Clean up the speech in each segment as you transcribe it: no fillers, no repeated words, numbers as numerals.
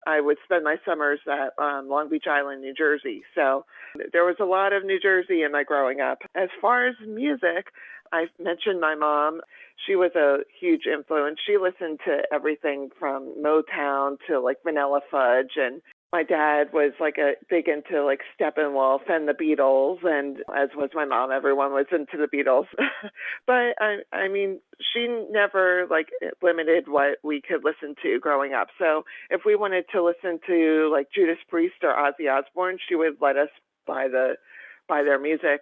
I would spend my summers at Long Beach Island, New Jersey. So there was a lot of New Jersey in my growing up. As far as music, I mentioned my mom. She was a huge influence. She listened to everything from Motown to like Vanilla Fudge, and my dad was like a big into like Steppenwolf and the Beatles, and as was my mom. Everyone was into the Beatles. But I mean, she never like limited what we could listen to growing up. So if we wanted to listen to like Judas Priest or Ozzy Osbourne, she would let us buy their music.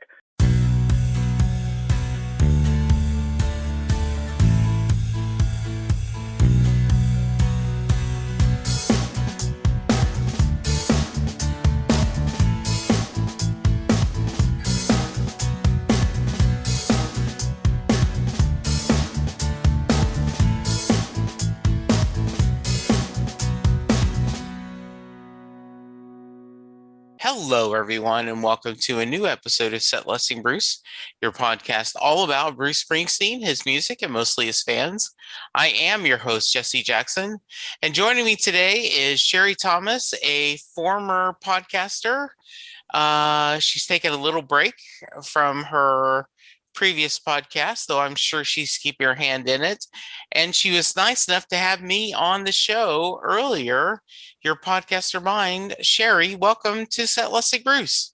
Hello, everyone, and welcome to a new episode of Set Listing Bruce, your podcast all about Bruce Springsteen, his music, and mostly his fans. I am your host, Jesse Jackson, and joining me today is Sherry Thomas, a former podcaster. She's taken a little break from her previous podcast, though I'm sure she's keeping her hand in it. And she was nice enough to have me on the show earlier. Your podcaster mind, Sherry, welcome to Set Listing Bruce.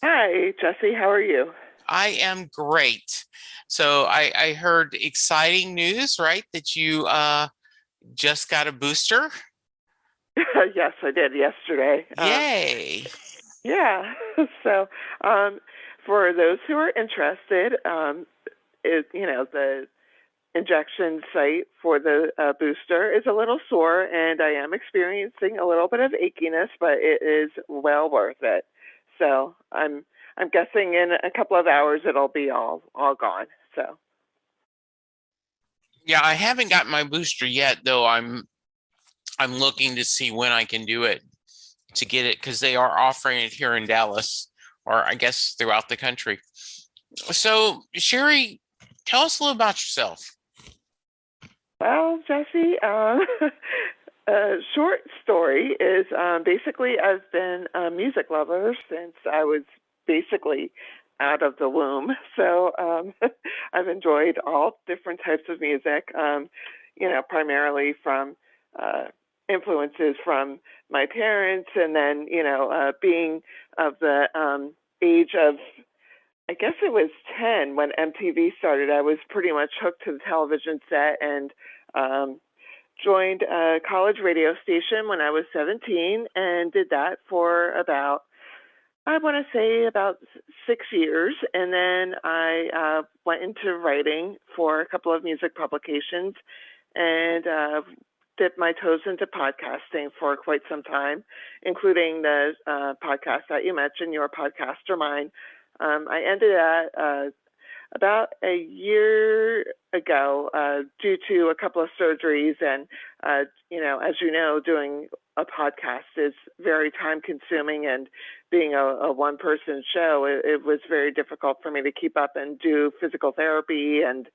Hi, Jesse. How are you? I am great. So I heard exciting news, right? That you just got a booster. Yes, I did yesterday. Yay. Yeah. So for those who are interested, the injection site for the booster is a little sore, and I am experiencing a little bit of achiness, but it is well worth it. So I'm guessing in a couple of hours it'll be all gone. So Yeah, I haven't gotten my booster yet, though I'm looking to see when I can do it to get it, because they are offering it here in Dallas, or I guess throughout the country. So, Sherry, tell us a little about yourself. well, Jesse, a short story is basically I've been a music lover since I was basically out of the womb. So I've enjoyed all different types of music, primarily from uh, influences from my parents, and then, being of the age of, I guess it was 10 when MTV started. I was pretty much hooked to the television set, and um, joined a college radio station when I was 17 and did that for about, I want to say, about 6 years. And then I went into writing for a couple of music publications, and dipped my toes into podcasting for quite some time, including the podcast that you mentioned, your podcast or mine. I ended at about a year ago due to a couple of surgeries. And, as you know, doing a podcast is very time consuming, and being a one person show, it was very difficult for me to keep up and do physical therapy and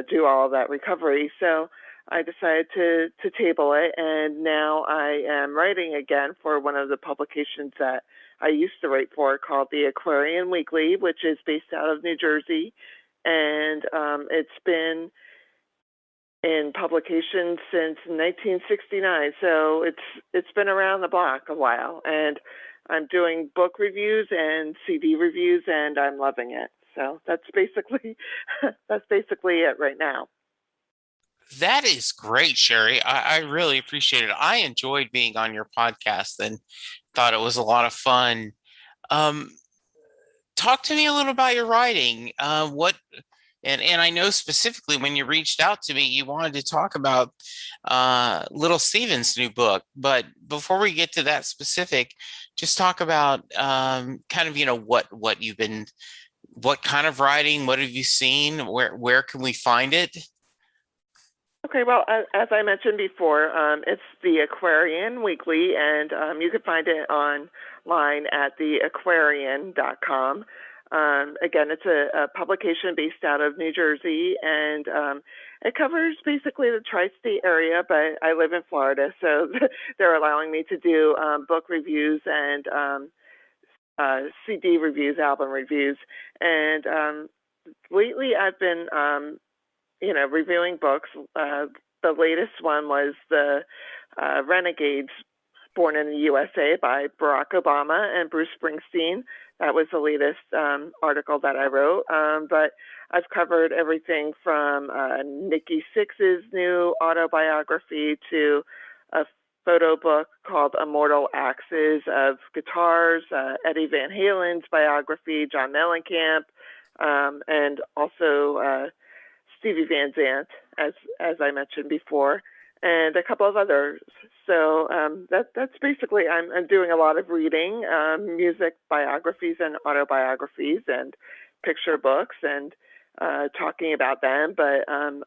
do all of that recovery. So I decided to table it, and now I am writing again for one of the publications that I used to write for, called the Aquarian Weekly, which is based out of New Jersey, and it's been in publication since 1969. So it's been around the block a while, and I'm doing book reviews and CD reviews, and I'm loving it. So that's basically it right now. That is great, Sherry. I really appreciate it. I enjoyed being on your podcast and thought it was a lot of fun. Um, Talk to me a little about your writing. And I know specifically when you reached out to me, you wanted to talk about Little Steven's new book. But before we get to that specific, just talk about kind of, what you've been, what kind of writing, what have you seen, where can we find it? Okay, well, as I mentioned before, it's the Aquarian Weekly, and you can find it online at theaquarian.com. Again, it's a publication based out of New Jersey, and it covers basically the tri-state area, but I live in Florida, so they're allowing me to do book reviews and CD reviews, album reviews. And lately I've been, reviewing books. The latest one was the Renegades Born in the USA by Barack Obama and Bruce Springsteen. That was the latest article that I wrote. But I've covered everything from Nikki Sixx's new autobiography to a photo book called Immortal Axes of guitars, Eddie Van Halen's biography, John Mellencamp, and also Stevie Van Zandt, as I mentioned before, and a couple of others. So that's basically I'm doing a lot of reading, music biographies and autobiographies and picture books and talking about them. But I'm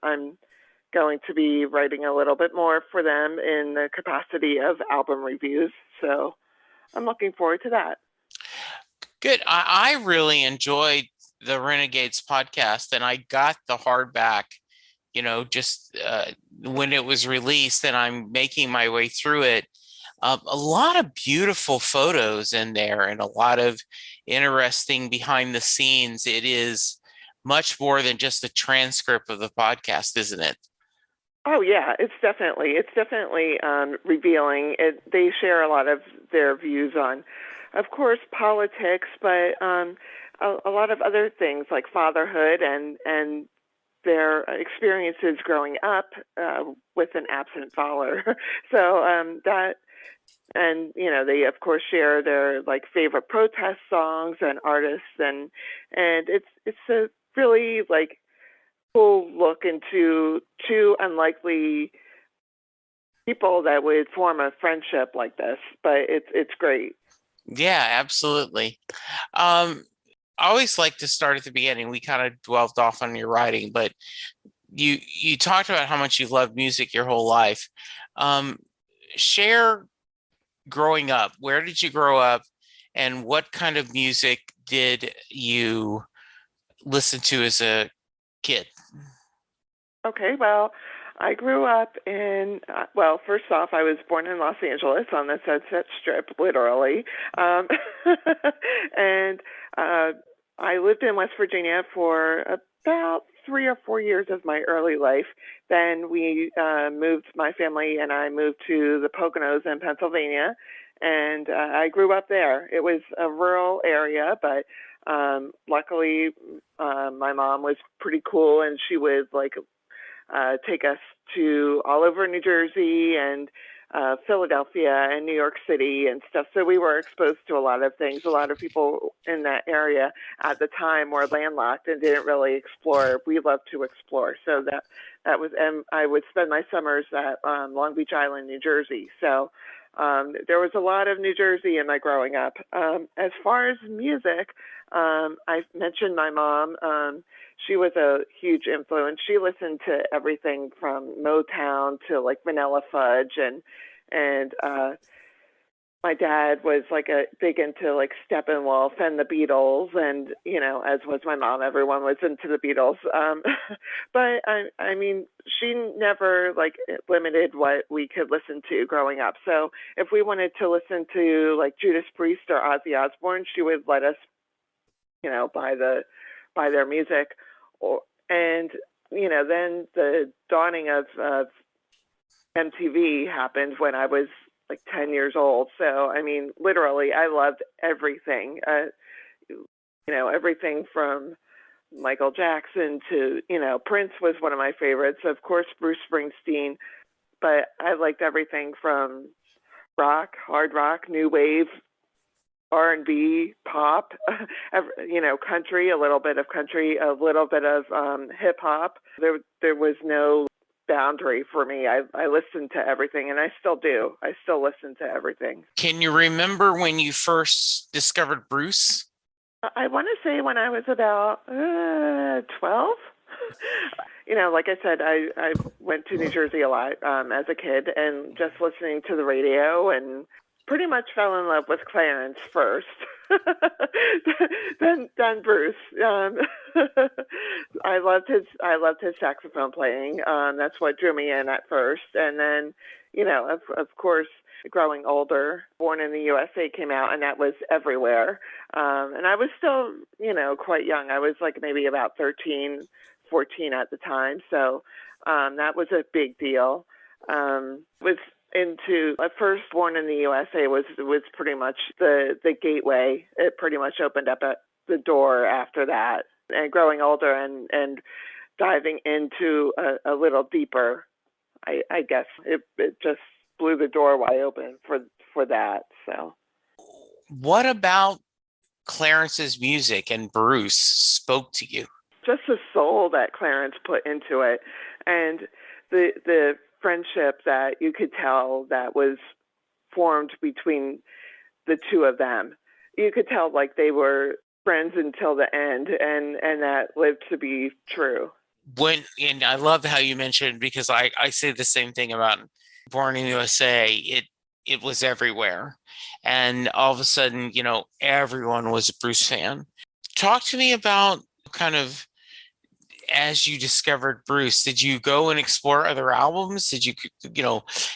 going to be writing a little bit more for them in the capacity of album reviews. So I'm looking forward to that. Good. I really enjoyed the Renegades podcast, and I got the hardback, just when it was released, and I'm making my way through it. A lot of beautiful photos in there and a lot of interesting behind the scenes. It is much more than just a transcript of the podcast, isn't it? Oh yeah, it's definitely revealing. They share a lot of their views on, of course, politics, but a lot of other things like fatherhood and their experiences growing up with an absent father. So that, and they of course share their like favorite protest songs and artists, and it's a really like cool look into two unlikely people that would form a friendship like this. But it's great. Yeah, absolutely. Um, I always like to start at the beginning. We kind of dwelled off on your writing, but you talked about how much you love music your whole life. Um, Share growing up. Where did you grow up, and what kind of music did you listen to as a kid? Okay, well, I grew up in, first off, I was born in Los Angeles on the Sunset Strip, literally. Um, and I lived in West Virginia for about 3 or 4 years of my early life. Then my family and I moved to the Poconos in Pennsylvania, and I grew up there. It was a rural area, but luckily, my mom was pretty cool, and she would like take us to all over New Jersey and Philadelphia and New York City and stuff. So we were exposed to a lot of things. A lot of people in that area at the time were landlocked and didn't really explore. We loved to explore. So that was, and I would spend my summers at Long Beach Island, New Jersey. So there was a lot of New Jersey in my growing up. As far as music, I mentioned my mom. She was a huge influence. She listened to everything from Motown to like Vanilla Fudge, and my dad was like a big into like Steppenwolf and the Beatles, and as was my mom, everyone was into the Beatles. But I mean, she never like limited what we could listen to growing up. So if we wanted to listen to like Judas Priest or Ozzy Osbourne, she would let us, buy their music, or and then the dawning of MTV happened when I was like 10 years old. So, I mean, literally, I loved everything. Everything from Michael Jackson to, Prince was one of my favorites. Of course, Bruce Springsteen. But I liked everything from rock, hard rock, new wave, R&B, pop, country, a little bit of country, a little bit of hip hop. There was no boundary for me. I listened to everything, and I still do. I still listen to everything. Can you remember when you first discovered Bruce? I want to say when I was about 12. Like I said, I went to New Jersey a lot as a kid, and just listening to the radio, and pretty much fell in love with Clarence first. than Bruce. I loved his saxophone playing. That's what drew me in at first, and then of course, growing older, Born in the USA came out, and that was everywhere. And I was still quite young. I was like maybe about 13, 14 at the time, so that was a big deal. Was into at first Born in the USA was pretty much the gateway. It pretty much opened up the door after that. And growing older and diving into a little deeper, I guess it just blew the door wide open for that. So, what about Clarence's music and Bruce spoke to you? Just the soul that Clarence put into it, and the friendship that you could tell that was formed between the two of them. You could tell like they were friends until the end, and that lived to be true. And I love how you mentioned, because I say the same thing about Born in the USA. It was everywhere, and all of a sudden, everyone was a Bruce fan. Talk to me about kind of, as you discovered Bruce, did you go and explore other albums? Did you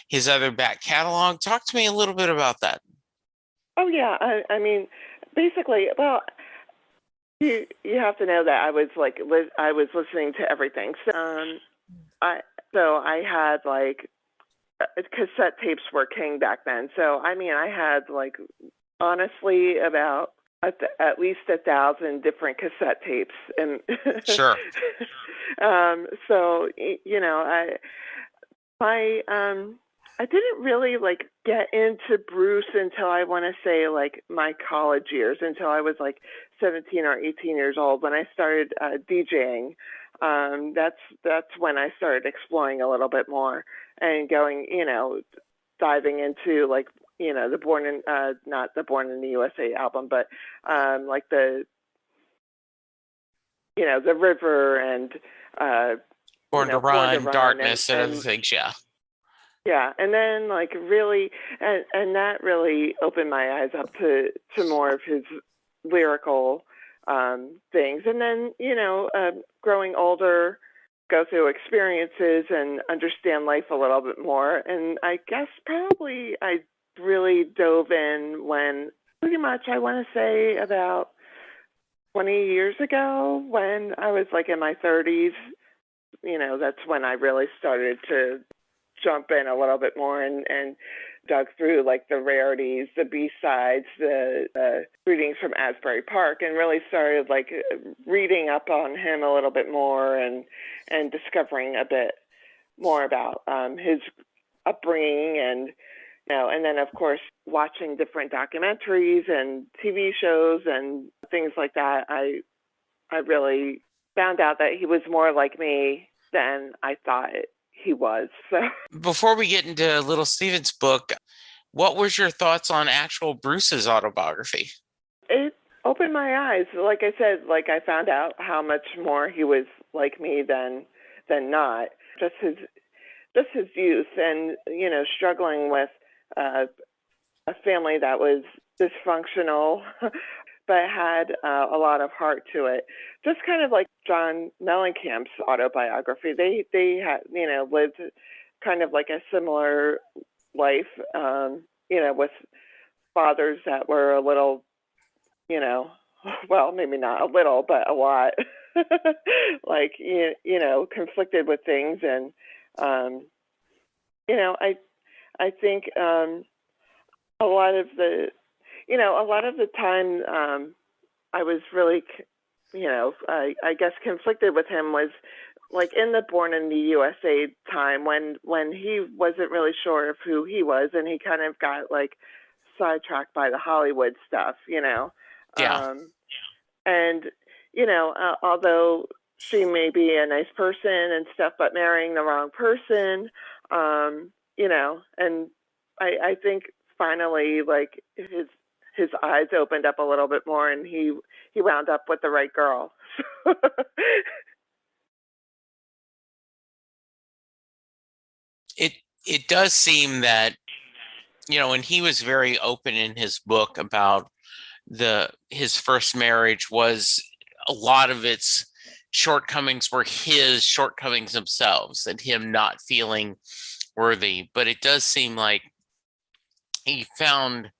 his other back catalog? Talk to me a little bit about that. Oh yeah, I mean, basically, well, you have to know that I was like I was listening to everything. I so I had like cassette tapes were king back then. So I mean, I had like honestly about at least 1,000 different cassette tapes, and Sure. so my I didn't really like get into Bruce until I want to say like my college years, until I was like 17 or 18 years old when I started DJing. That's when I started exploring a little bit more and going, diving into like the Born in not the Born in the USA album, but like the the River and Born to Born to Run, Run Darkness, and other things. Yeah. Yeah, and then like really, and that really opened my eyes up to more of his lyrical things. And then growing older, go through experiences and understand life a little bit more. And I guess probably I really dove in when pretty much I want to say about 20 years ago, when I was like in my 30s. That's when I really started to jump in a little bit more and dug through like the rarities, the B-sides, the readings from Asbury Park, and really started like reading up on him a little bit more and discovering a bit more about his upbringing, and and then of course watching different documentaries and TV shows and things like that. I really found out that he was more like me than I thought he was. So Before we get into Little Steven's book, what was your thoughts on actual Bruce's autobiography? it opened my eyes. Like I said, like I found out how much more he was like me than not. Just his youth, and struggling with a family that was dysfunctional, but had a lot of heart to it. Just kind of like John Mellencamp's autobiography. They had lived kind of like a similar life, with fathers that were a little, well, maybe not a little, but a lot, like conflicted with things, and I think a lot of the time I was really, I guess conflicted with him was like in the Born in the USA time when he wasn't really sure of who he was, and he kind of got like sidetracked by the Hollywood stuff, Yeah. and although she may be a nice person and stuff, but marrying the wrong person, and I think finally like his eyes opened up a little bit more, and he wound up with the right girl. It does seem that, and he was very open in his book about, his first marriage was a lot of its shortcomings were his shortcomings themselves and him not feeling worthy. But it does seem like he found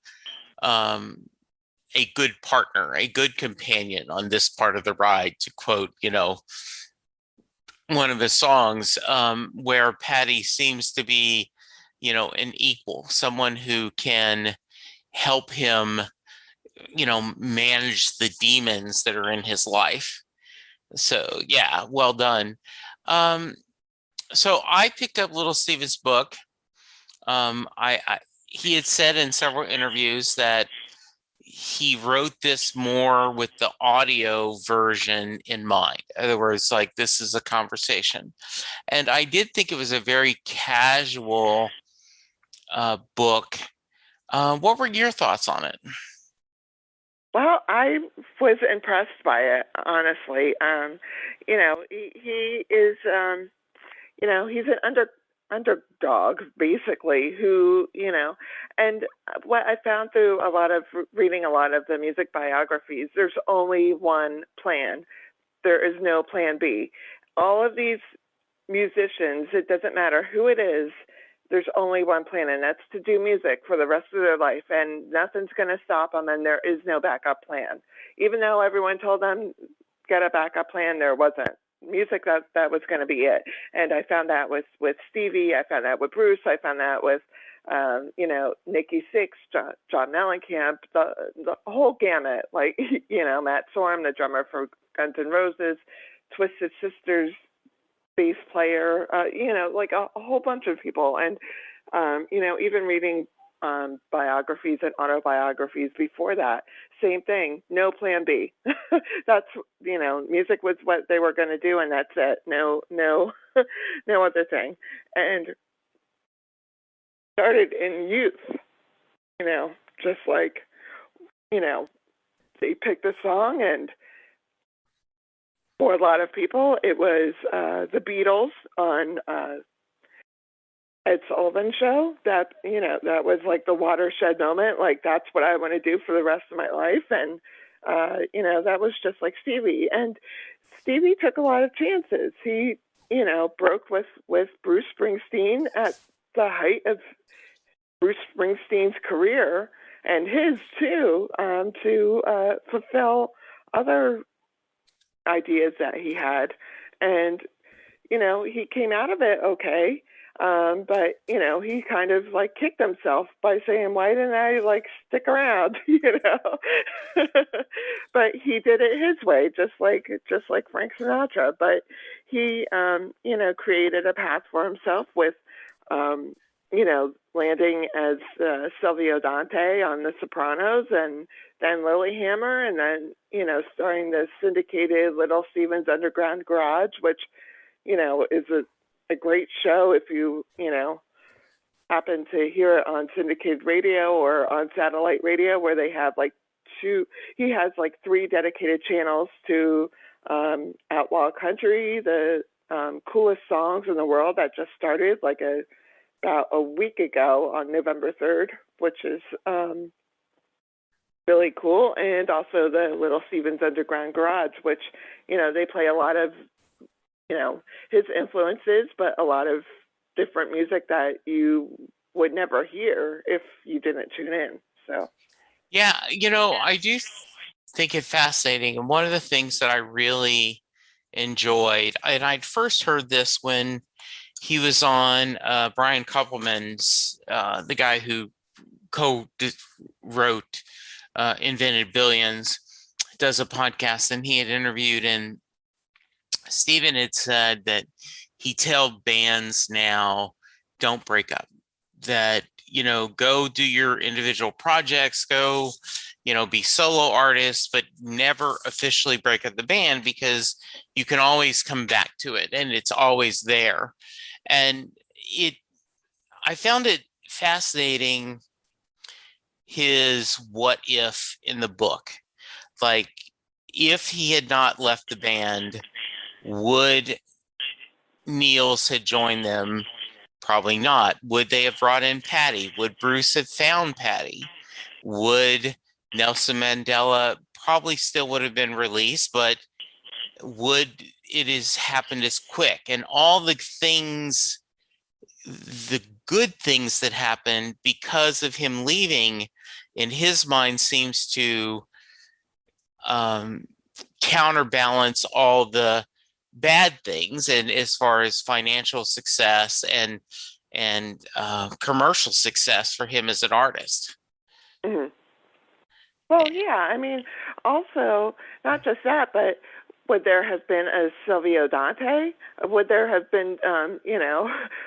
a good partner, a good companion on this part of the ride, to quote, one of his songs, where Patty seems to be, an equal, someone who can help him, manage the demons that are in his life. So yeah, well done. Um, so I picked up Little Steven's book. He had said in several interviews that he wrote this more with the audio version in mind. In other words, like, this is a conversation. And I did think it was a very casual book. What were your thoughts on it? Well, I was impressed by it, honestly. He is, he's an underdog, basically, who, and what I found through a lot of reading a lot of the music biographies, there's only one plan. There is no plan B. All of these musicians, it doesn't matter who it is, there's only one plan, and that's to do music for the rest of their life, and nothing's going to stop them, and there is no backup plan. Even though everyone told them, get a backup plan, there wasn't. Music, that was going to be it. And I found that with Stevie, I found that with Bruce, I found that with Nikki Sixx, John Mellencamp, the whole gamut, like, Matt Sorum, the drummer for Guns N' Roses, Twisted Sisters bass player, like a whole bunch of people. And, even reading biographies and autobiographies before that, same thing, no plan B. That's, music was what they were going to do, and that's it. No, no other thing. And started in youth, just like, they picked a song, and for a lot of people, it was the Beatles on Ed Sullivan Show. That was like the watershed moment. Like, that's what I want to do for the rest of my life. And that was just like Stevie. And Stevie took a lot of chances. He broke with Bruce Springsteen at the height of Bruce Springsteen's career, and his too, to fulfill other ideas that he had. And he came out of it okay, but he kind of like kicked himself by saying, why didn't I like stick around? But he did it his way, just like Frank Sinatra. But he created a path for himself with landing as Silvio Dante on The Sopranos, and then Lilyhammer, and then, starring the syndicated Little Steven's Underground Garage, which, is a great show if you, happen to hear it on syndicated radio or on satellite radio, where they have he has like 3 dedicated channels to outlaw country, the coolest songs in the world, that just started about a week ago on November 3rd, which is really cool. And also the Little Steven's Underground Garage, which, they play a lot of, his influences, but a lot of different music that you would never hear if you didn't tune in. So, Yeah, I do think it fascinating. And one of the things that I really enjoyed, and I'd first heard this when he was on Brian Koppelman's, the guy who co-wrote Invented Billions, does a podcast, and he had interviewed, and Steven had said that he tells bands now, don't break up, that, go do your individual projects, go, be solo artists, but never officially break up the band, because you can always come back to it and it's always there. And I found it fascinating, his what if in the book. Like, if he had not left the band, would Niels had joined them? Probably not. Would they have brought in Patty? Would Bruce have found Patty? Would Nelson Mandela probably still would have been released, but would it has happened as quick, and all the good things that happened because of him leaving, in his mind, seems to um, counterbalance all the bad things, and as far as financial success and commercial success for him as an artist. Mhm. Well, yeah. I mean, also not just that, but would there have been a Silvio Dante? Would there have been,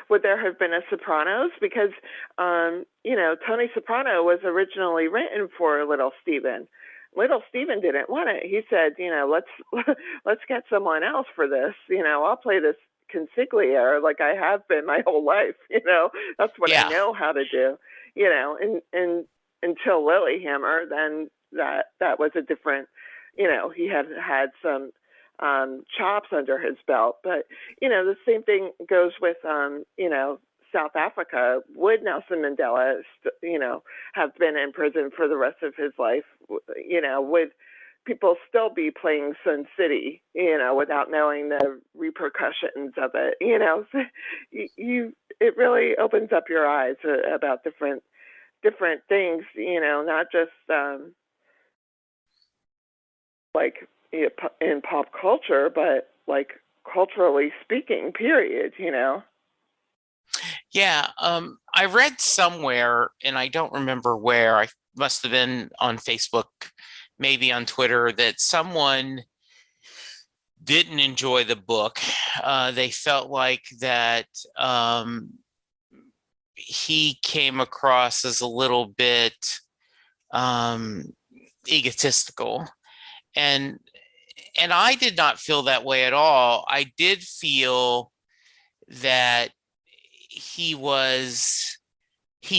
would there have been a Sopranos? Because, Tony Soprano was originally written for Little Steven. Little Steven didn't want it. He said, let's get someone else for this. I'll play this consigliere like I have been my whole life. That's what I Yeah, know how to do. And until Lilyhammer, then that was a different. He had some chops under his belt, but the same thing goes with South Africa. Would Nelson Mandela, have been in prison for the rest of his life? Would people still be playing Sun City, without knowing the repercussions of it? So it really opens up your eyes about different things, not just like in pop culture, but like culturally speaking, period. yeah. I read somewhere, and I don't remember where. I must have been on Facebook, maybe on Twitter, that someone didn't enjoy the book. They felt like that he came across as a little bit um, egotistical, and and I did not feel that way at all. I did feel that he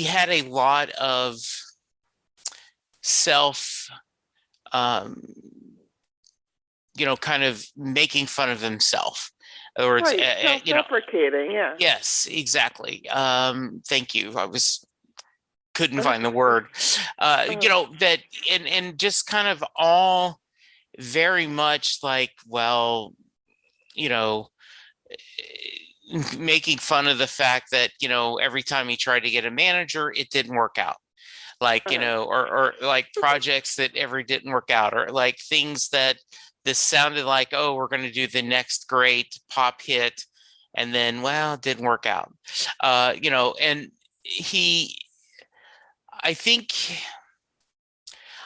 had a lot of self um, kind of making fun of himself, or it's Right, self-deprecating, yeah. yes, exactly. Thank you. Couldn't find the word. That, and just kind of all very much like, well, you know making fun of the fact that every time he tried to get a manager, it didn't work out, like, or like projects that ever didn't work out, or like things that this sounded like, oh, we're going to do the next great pop hit, and then, well, it didn't work out. And he I think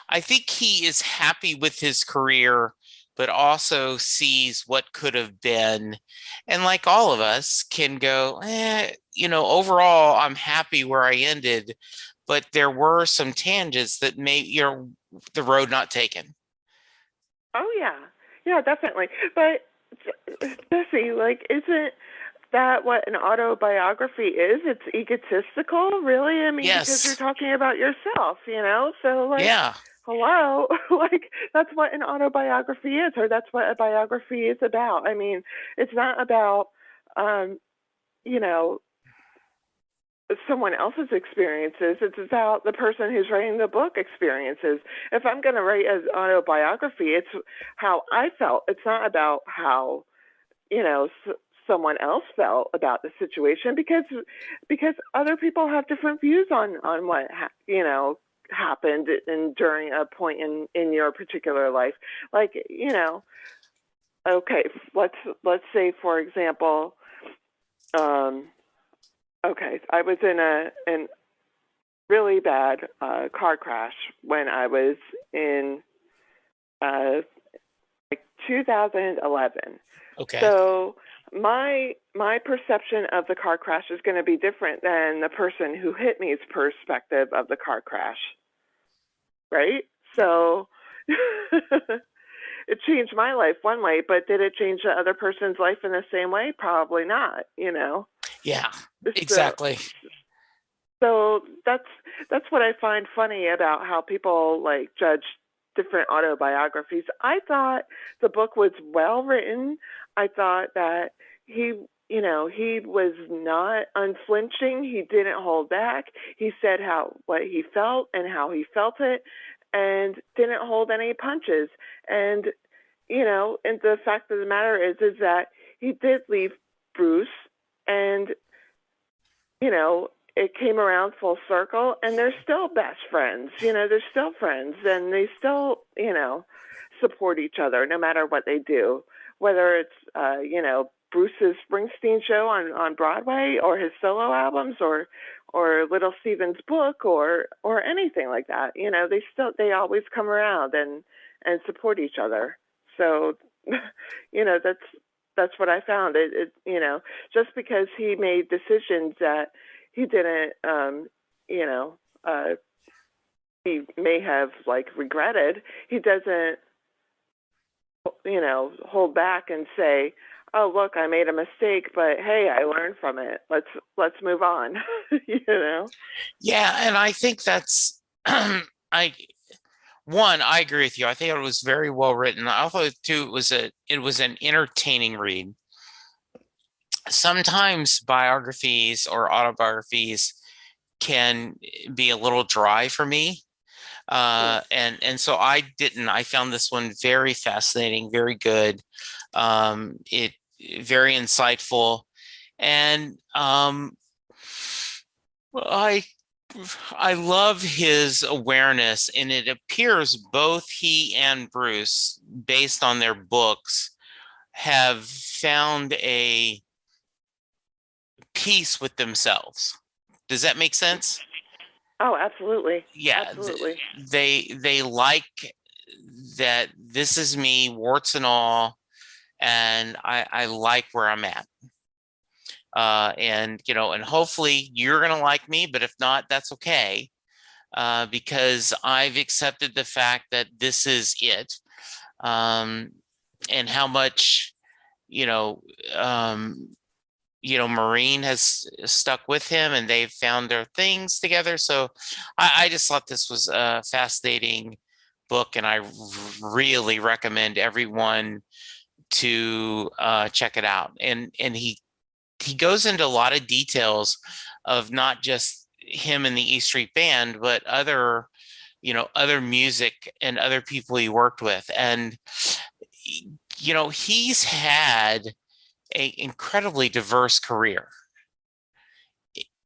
I think he is happy with his career, but also sees what could have been. And like all of us can go, overall, I'm happy where I ended, but there were some tangents that made the road not taken. Oh yeah, yeah, definitely. But Jesse, like, isn't that what an autobiography is? It's egotistical, really. I mean, because you're Yes. talking about yourself. So, like, Yeah. hello, like that's what an autobiography is, or that's what a biography is about. I mean, it's not about, um, you know, someone else's experiences. It's about the person who's writing the book experiences. If I'm going to write an autobiography, it's how I felt. It's not about how someone else felt about the situation, because other people have different views on what happened and during a point in your particular life. Like, okay, let's say, for example, um okay, I was in an really bad car crash when I was in uh, like 2011. Okay. So my perception of the car crash is going to be different than the person who hit me's perspective of the car crash, right? So it changed my life one way, but did it change the other person's life in the same way? Probably not. Yeah, So exactly. So that's what I find funny about how people like judge different autobiographies. I thought the book was well written. I thought that he was not unflinching. He didn't hold back. He said what he felt and how he felt it, and didn't hold any punches. And and the fact of the matter is that he did leave Bruce, and it came around full circle, and they're still best friends. They're still friends, and they still, support each other no matter what they do. Whether it's, Bruce's Springsteen show on Broadway, or his solo albums, or Little Steven's book, or anything like that. They always come around and support each other. So, that's what I found. Just because he made decisions that he didn't, you know, uh, he may have like regretted, he doesn't, hold back and say, "Oh, look, I made a mistake, but hey, I learned from it. Let's move on." you know. Yeah, and I think that's I I agree with you. I think it was very well written. I thought too it was an entertaining read. Sometimes biographies or autobiographies can be a little dry for me. Hmm. And so I found this one very fascinating, very good. It very insightful. And I I love his awareness, and it appears both he and Bruce, based on their books, have found a peace with themselves. Does that make sense? Oh, absolutely, Yeah, absolutely. they like that this is me, warts and all, and I like where I'm at. And and hopefully you're gonna like me, but if not, that's okay. Because I've accepted the fact that this is it. Um, and how much, you know, um, Maureen has stuck with him, and they've found their things together. So I just thought this was a fascinating book, and I really recommend everyone to check it out. And he goes into a lot of details of not just him and the E Street Band, but other music and other people he worked with. And he's had a incredibly diverse career.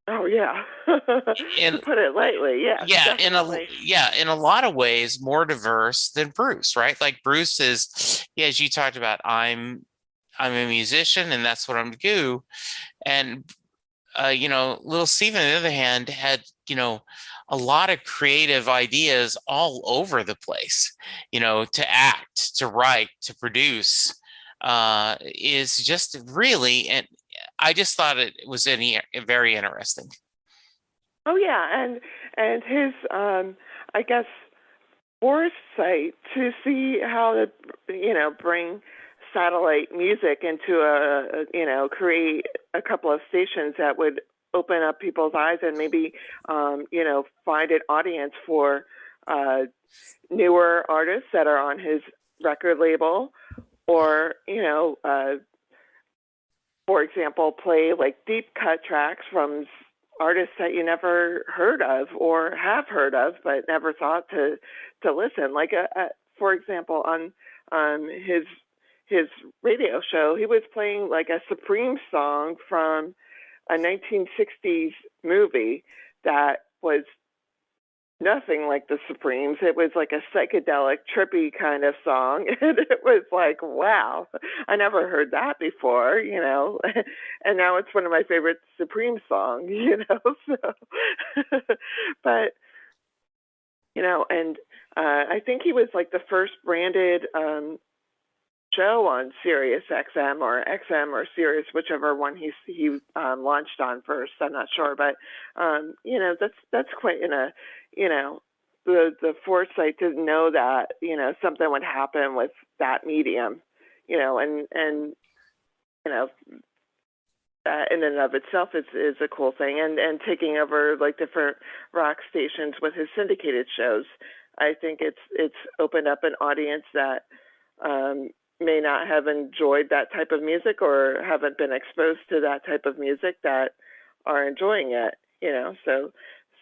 Oh yeah, to And put it lightly, yes, yeah, definitely. in a lot of ways more diverse than Bruce, right? Like Bruce is, yeah, as you talked about, I'm a musician and that's what I'm to do. And Little Steven, on the other hand, had, a lot of creative ideas all over the place, to act, to write, to produce, is just really, and I just thought it was very interesting. Oh yeah, and his, I guess, foresight to see how to, bring satellite music into create a couple of stations that would open up people's eyes, and maybe, find an audience for uh, newer artists that are on his record label, or, for example, play like deep cut tracks from artists that you never heard of or have heard of but never thought to listen. Like for example, on his radio show, he was playing like a Supreme song from a 1960s movie that was nothing like the Supremes. It was like a psychedelic, trippy kind of song. And it was like, wow, I never heard that before. And now it's one of my favorite Supreme songs. So, but, and I think he was like the first branded show on Sirius XM or XM or Sirius, whichever one he launched on first. I'm not sure, but that's quite the foresight to know that something would happen with that medium, and you know that in and of itself is a cool thing, and taking over like different rock stations with his syndicated shows. I think it's opened up an audience that um, may not have enjoyed that type of music or haven't been exposed to that type of music that are enjoying it. So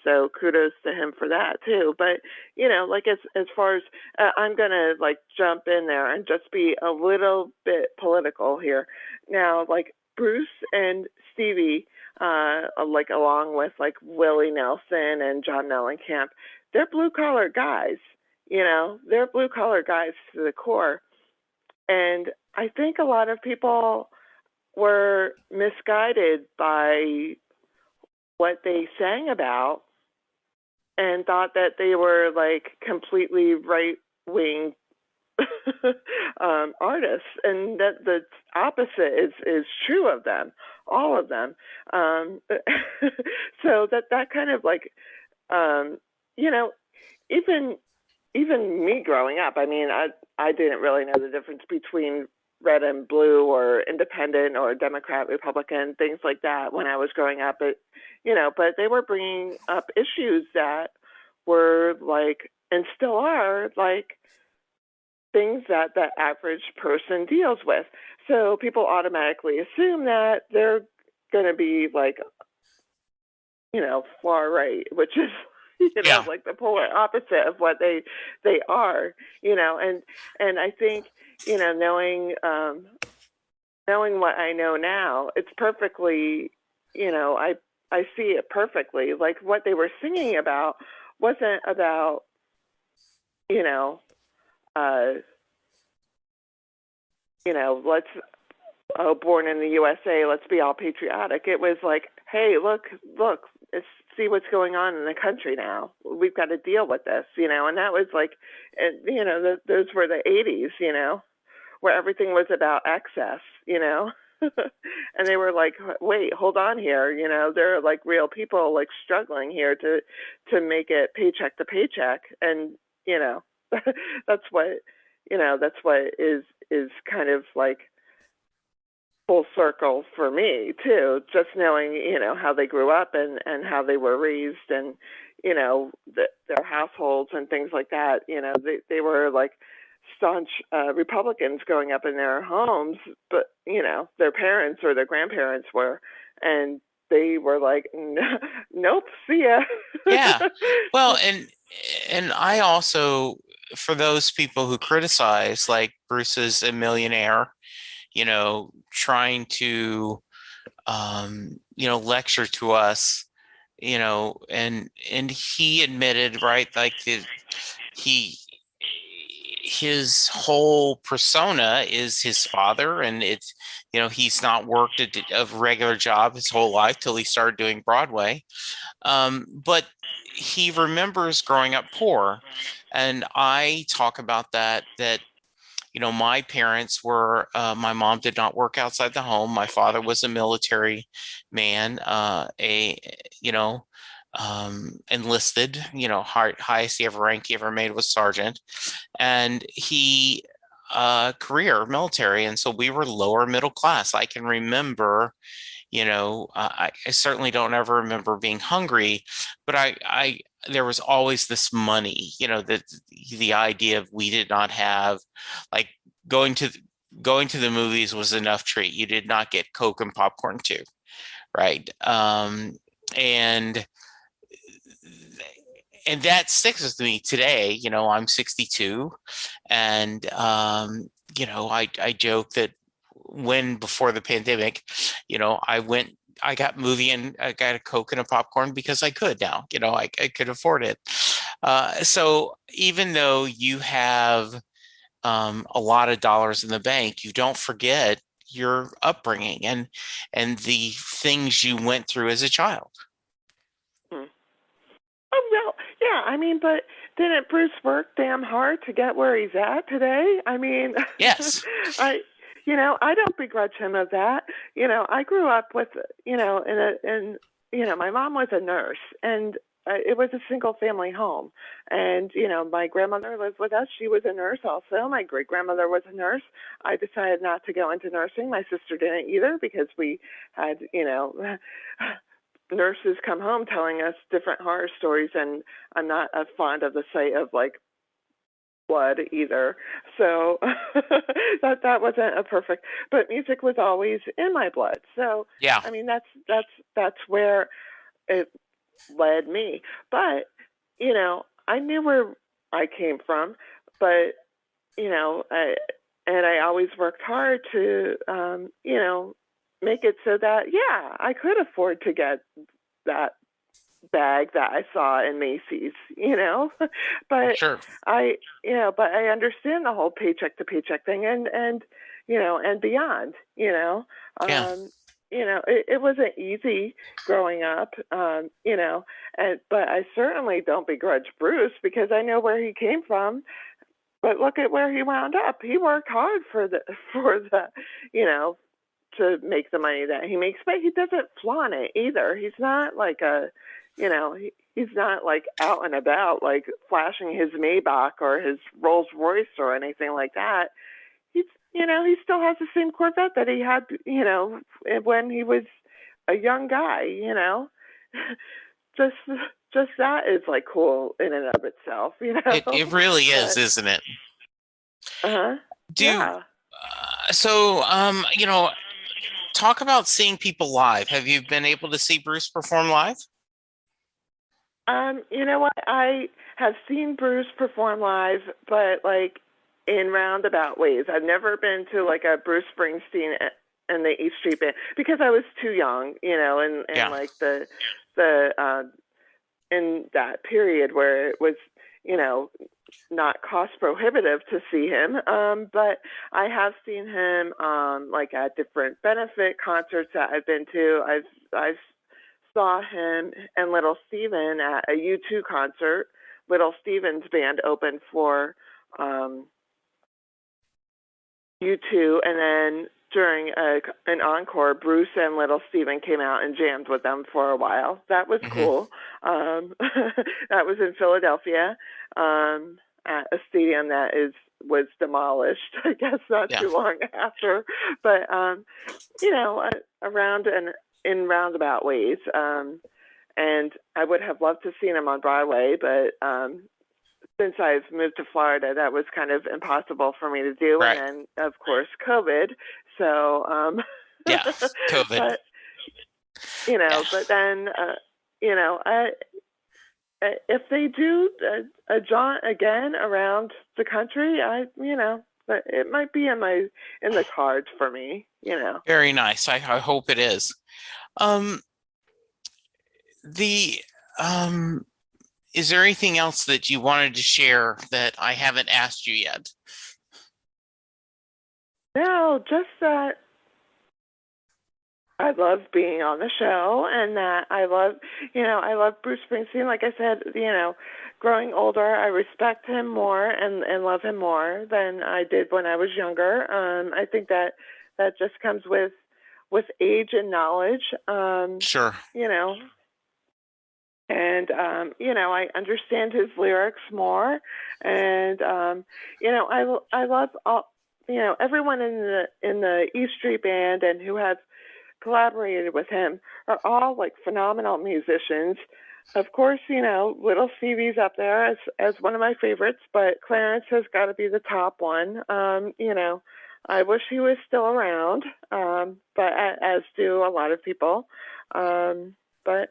So kudos to him for that too. But like as far as I'm gonna like jump in there and just be a little bit political here. Now, like Bruce and Stevie, like along with like Willie Nelson and John Mellencamp, they're blue collar guys. They're blue collar guys to the core. And I think a lot of people were misguided by what they sang about and thought that they were like completely right wing artists, and that the opposite is true of them, all of them. So that kind of like, you know, even even me growing up, I mean, I didn't really know the difference between red and blue or independent or Democrat, Republican, things like that when I was growing up. But they were bringing up issues that were like, and still are like, things that the average person deals with. So people automatically assume that they're going to be like, far right, which is, Yeah. like the polar opposite of what they are, and I think, knowing what I know now, it's perfectly, I see it perfectly. Like what they were singing about wasn't about, you know, uh, let's, born in the USA, let's be all patriotic. It was like, hey, look, see what's going on in the country now. We've got to deal with this, and that was like, those were the 80s, where everything was about excess, and they were like, wait, hold on here, there are like real people like struggling here to make it paycheck to paycheck, and that's what that's what is kind of like full circle for me too, just knowing how they grew up and how they were raised, and their households and things like that. They were like staunch Republicans growing up in their homes, but their parents or their grandparents were, and they were like, nope, see ya. Yeah. Well, and I also, for those people who criticize, like Bruce is a millionaire, trying to lecture to us, and he admitted, right, like he his whole persona is his father, and it's, he's not worked a regular job his whole life till he started doing Broadway. But he remembers growing up poor. And I talk about that my parents were, my mom did not work outside the home. My father was a military man, you know, enlisted, highest he ever rank he ever made was sergeant. And he, career military. And so we were lower middle class. I can remember, I certainly don't ever remember being hungry, but there was always this money, the idea of, we did not have, like, going to the movies was enough treat. You did not get Coke and popcorn too, right? And that sticks with me today. I'm 62, and I joke that before the pandemic, I got movie and I got a Coke and a popcorn because I could now, I could afford it. So even though you have a lot of dollars in the bank, you don't forget your upbringing and the things you went through as a child. Hmm. Oh, well, yeah. I mean, but didn't Bruce work damn hard to get where he's at today? I mean, Yes. I, I don't begrudge him of that. I grew up with, my mom was a nurse, and it was a single family home. And, my grandmother lived with us. She was a nurse also. My great grandmother was a nurse. I decided not to go into nursing. My sister didn't either, because we had, nurses come home telling us different horror stories, and I'm not fond of the sight of like blood either. So that wasn't a perfect, but music was always in my blood. So Yeah. I mean, that's where it led me. But, I knew where I came from, but, you know, I, and I always worked hard to, make it so that, yeah, I could afford to get that bag that I saw in Macy's. but Sure. but I understand the whole paycheck to paycheck thing and beyond. Yeah. It wasn't easy growing up. But I certainly don't begrudge Bruce because I know where he came from. But look at where he wound up. He worked hard for the you know to make the money that he makes, but he doesn't flaunt it either. He's not like he's not like out and about like flashing his Maybach or his Rolls Royce or anything like that. He still has the same Corvette that he had, when he was a young guy. just just that is like cool in and of itself. It really is, But isn't it? uh-huh. Do Yeah. so talk about seeing people live. Have you been able to see Bruce perform live? You know what? I have seen Bruce perform live, but like in roundabout ways. I've never been to like a Bruce Springsteen and the East Street Band because I was too young, and Yeah. like the in that period where it was, you know, not cost prohibitive to see him. But I have seen him like at different benefit concerts that I've been to. I've saw him and Little Steven at a U2 concert. Little Steven's band opened for U2, and then during an encore, Bruce and Little Steven came out and jammed with them for a while. That was Hmm. cool. That was in Philadelphia, at a stadium that was demolished. I guess not Yeah. too long after, but around and in roundabout ways. And I would have loved to see him on Broadway, but since I've moved to Florida, that was kind of impossible for me to do. And Right. then, of course, COVID. So, Yeah. COVID. but Yeah. but then, if they do a jaunt again around the country, but it might be in the cards for me. Very nice. I hope it is. Um, the um, is there anything else that you wanted to share that I haven't asked you yet? No, just that I love being on the show and that I love Bruce Springsteen. Like I said, growing older, I respect him more and love him more than I did when I was younger. I think that just comes with age and knowledge. Sure. You know, and I understand his lyrics more, and I love all everyone in the E Street Band and who have collaborated with him are all like phenomenal musicians. Of course, Little Stevie's up there as one of my favorites, but Clarence has got to be the top one. I wish he was still around, but as do a lot of people. But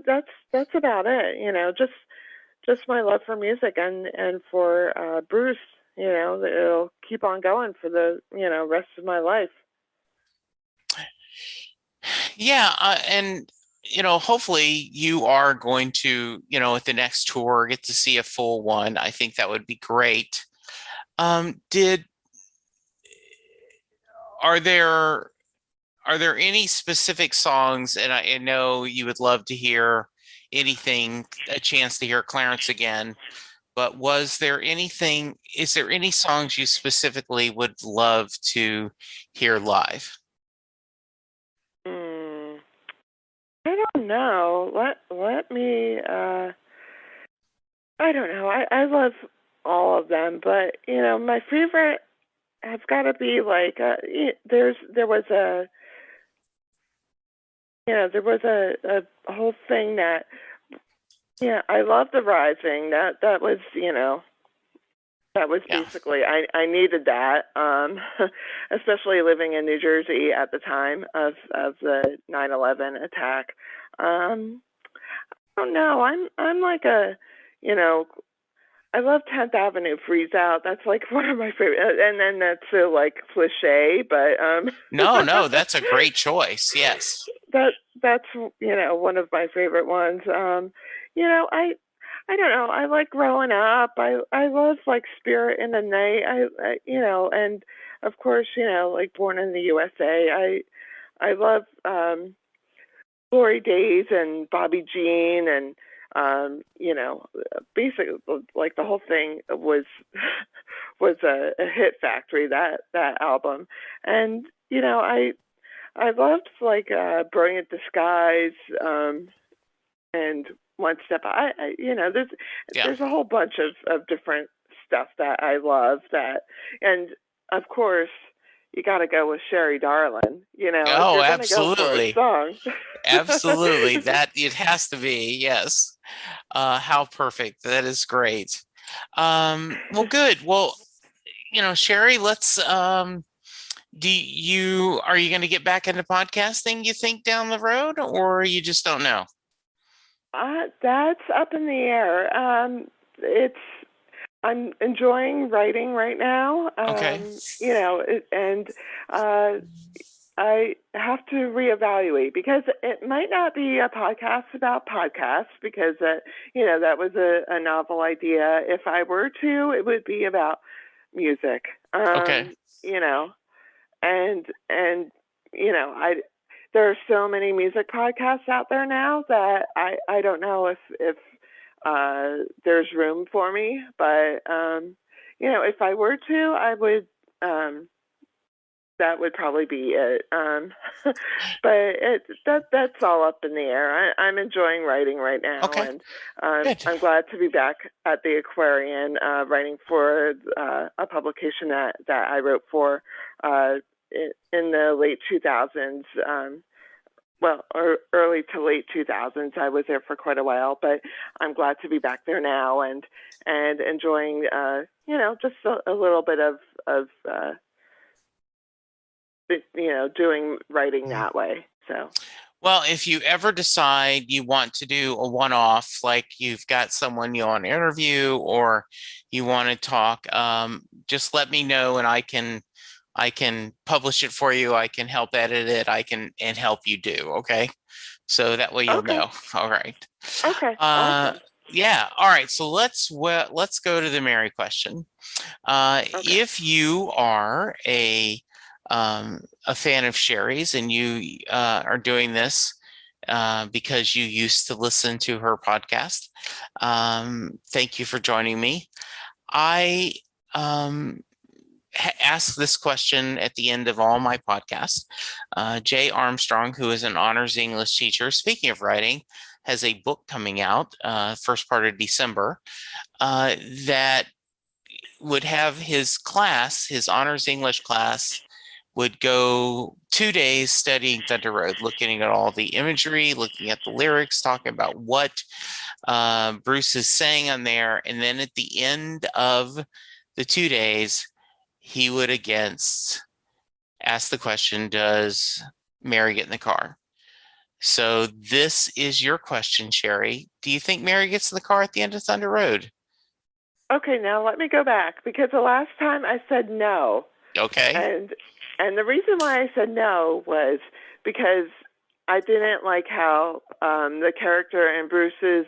that's about it. Just my love for music and for Bruce. It'll keep on going for the rest of my life. Yeah, and hopefully you are going to, at the next tour, get to see a full one. I think that would be great. Did are there are there any specific songs, and I know you would love to hear a chance to hear Clarence again, but is there any songs you specifically would love to hear live? Mm, I don't know. Let me. I don't know. I love all of them, but my favorite has got to be like there was a whole thing that I love the Rising. That was Yeah. basically I needed that, especially living in New Jersey at the time of the 9/11 attack. Um, don't know. I'm like a, you know, I love 10th Avenue Freeze Out. That's like one of my favorite. And then that's so like cliche, but No, no, that's a great choice. Yes. that that's one of my favorite ones. You know, I don't know. I like growing up. I love like Spirit in the Night. And of course, like Born in the USA. I love Glory Days and Bobby Jean and basically like the whole thing was a hit factory, that album. And I loved like Brilliant Disguise and One Step. Yeah. There's a whole bunch of different stuff that I love, and of course you got to go with Sherry Darlin. If Oh, you're going to go for a absolutely. song. Absolutely. That it has to be. Yes. How perfect. That is great. Well, good. Well, Sherry, let's are you going to get back into podcasting, you think, down the road, or you just don't know? That's up in the air. It's I'm enjoying writing right now. Okay. And uh, I have to reevaluate because it might not be a podcast about podcasts because that was a novel idea. If I were to, it would be about music. Okay. You know, and I there are so many music podcasts out there now that I don't know if there's room for me, but if I were to, I would that would probably be it. But that's all up in the air. I'm enjoying writing right now, Okay. and Good. I'm glad to be back at the Aquarian, writing for a publication that I wrote for in the late 2000s. Or early to late 2000s. I was there for quite a while, but I'm glad to be back there now and enjoying, just a little bit of doing writing that way. So. Well, if you ever decide you want to do a one-off, like you've got someone you want to interview or you want to talk, just let me know and I can publish it for you. I can help edit it. I can and help you do. Okay. So that way you'll Okay. know. All right. Okay. Uh, Awesome. yeah. All right. So let's go to the Mary question. Okay. If you are a fan of Sherry's and you are doing this because you used to listen to her podcast, thank you for joining me. I ask this question at the end of all my podcasts. Jay Armstrong, who is an honors English teacher, speaking of writing, has a book coming out first part of December that would have his class, his honors English class, would go 2 days studying Thunder Road, looking at all the imagery, looking at the lyrics, talking about what Bruce is saying on there. And then at the end of the 2 days, he would ask the question, does Mary get in the car? So this is your question, Sherry. Do you think Mary gets in the car at the end of Thunder Road? Okay. Now let me go back because the last time I said no, Okay. and the reason why I said no was because I didn't like how the character in Bruce's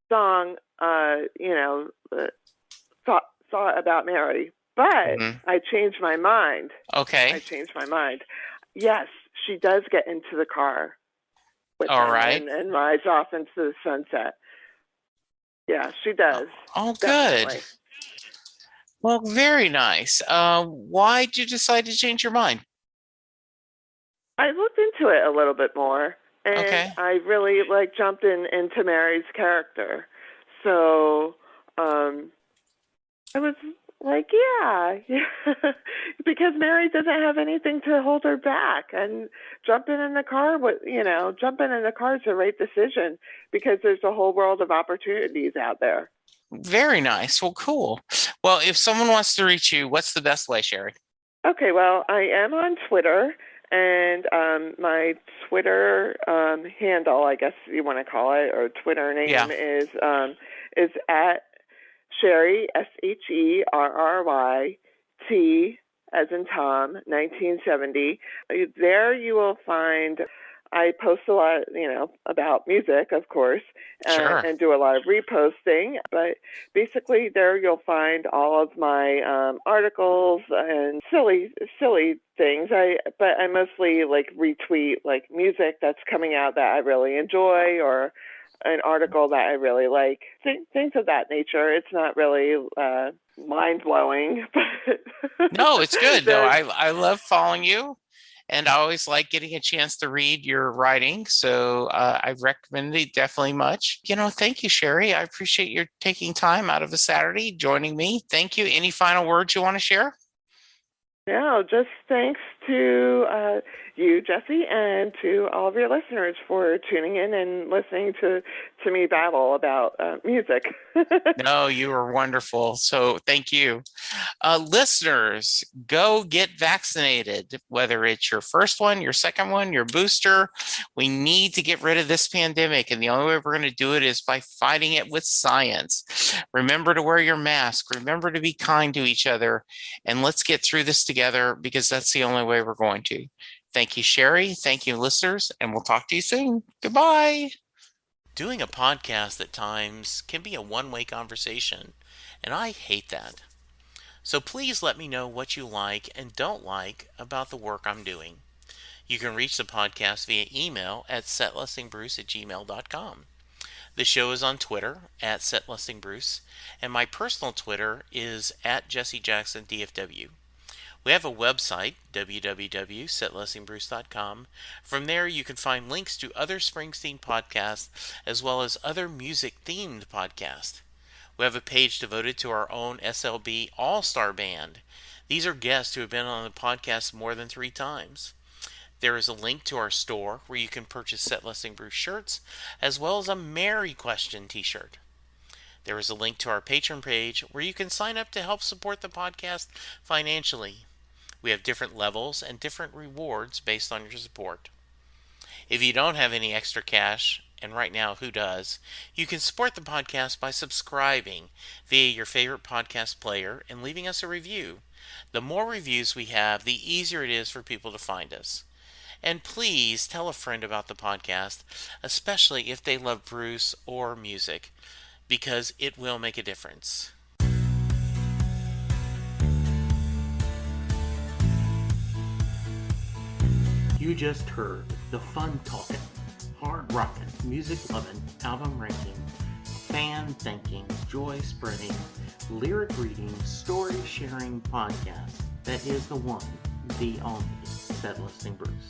song, thought about Mary. But Mhm. I changed my mind. Okay. I changed my mind. Yes, she does get into the car with All him right. and rides off into the sunset. Yeah, she Oh, does. oh, good. Definitely. Well, very nice. Why did you decide to change your mind? I looked into it a little bit more, and Okay. I really jumped into Mary's character. So I was like, yeah, yeah, because Mary doesn't have anything to hold her back, and jumping in the car is the right decision because there's a whole world of opportunities out there. Very nice. Well, cool. Well, if someone wants to reach you, what's the best way, Sherry? Okay, well, I am on Twitter, And my Twitter handle, I guess you want to call it, or Twitter Yeah, name is at Sherry, SHERRYT, as in Tom, 1970. There you will find, I post a lot, about music, of course, sure. and do a lot of reposting. But basically, there you'll find all of my articles and silly things. But I mostly like retweet like music that's coming out that I really enjoy, or an article that I really like, things of that nature. It's not really mind blowing, but No, it's good. No, the I love following you, and I always like getting a chance to read your writing. So I recommend it definitely much. Thank you, Sherry. I appreciate your taking time out of a Saturday joining me. Thank you. Any final words you want to share? no, just thanks to you, Jesse, and to all of your listeners for tuning in and listening to me babble about music. No, you are wonderful. So thank you. Listeners, go get vaccinated, whether it's your first one, your second one, your booster. We need to get rid of this pandemic. And the only way we're going to do it is by fighting it with science. Remember to wear your mask. Remember to be kind to each other. And let's get through this together, because that's the only way we're going to. Thank you, Sherry. Thank you, listeners. And we'll talk to you soon. Goodbye. Doing a podcast at times can be a one-way conversation, and I hate that. So please let me know what you like and don't like about the work I'm doing. You can reach the podcast via email at setlistingbruce@gmail.com. The show is on Twitter at setlistingbruce, and my personal Twitter is at jessejacksondfw. We have a website, www.setlistingbruce.com. From there, you can find links to other Springsteen podcasts as well as other music-themed podcasts. We have a page devoted to our own SLB All-Star Band. These are guests who have been on the podcast more than 3 times. There is a link to our store where you can purchase Set Listing Bruce shirts as well as a Merry Question t-shirt. There is a link to our Patreon page where you can sign up to help support the podcast financially. We have different levels and different rewards based on your support. If you don't have any extra cash, and right now, who does? You can support the podcast by subscribing via your favorite podcast player and leaving us a review. The more reviews we have, the easier it is for people to find us. And please tell a friend about the podcast, especially if they love Bruce or music, because it will make a difference. You just heard the fun talking, hard rocking, music loving, album ranking, fan thinking, joy spreading, lyric reading, story sharing podcast that is the one, the only Set Listing Bruce.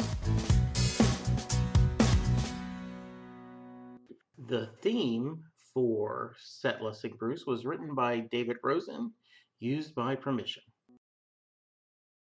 The theme for Set Listing Bruce was written by David Rosen, used by permission.